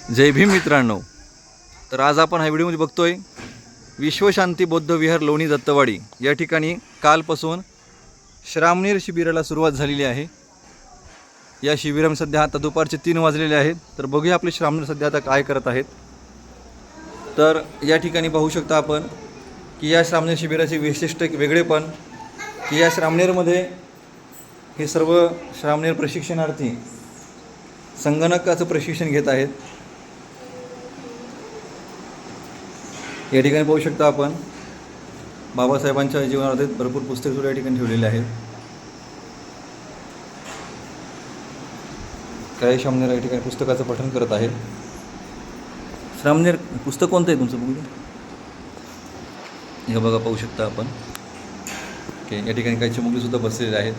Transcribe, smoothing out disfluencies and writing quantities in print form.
जय भीम मित्रांनो. तर आज आपण हा व्हिडिओमध्ये बघतोय विश्वशांती बौद्ध विहार लोणी दत्तवाडी या ठिकाणी कालपासून श्रामणेर शिबिराला सुरुवात झालेली आहे. या शिबिरामध्ये सध्या आता दुपारचे 3 वाजलेले आहेत. तर बघूया आपले श्रामणेर सध्या आता काय करत आहेत. तर या ठिकाणी पाहू शकता आपण की या श्रामणेर शिबिराचे वैशिष्ट्य वेगळेपण की या श्रामणेरमध्ये हे सर्व श्रामणेर प्रशिक्षणार्थी संगणकाचं प्रशिक्षण घेत आहेत. या ठिकाणी पाहू शकता आपण बाबासाहेबांच्या जीवनावर भरपूर पुस्तके सुद्धा या ठिकाणी ठेवलेले आहेत. काही श्रामणेर या ठिकाणी पुस्तकाचं पठण करत आहेत. श्रामणेर पुस्तक कोणतं आहे तुमचं बघूया. हे बघा पाहू शकता आपण की या ठिकाणी काही चिमुकली सुद्धा बसलेले आहेत.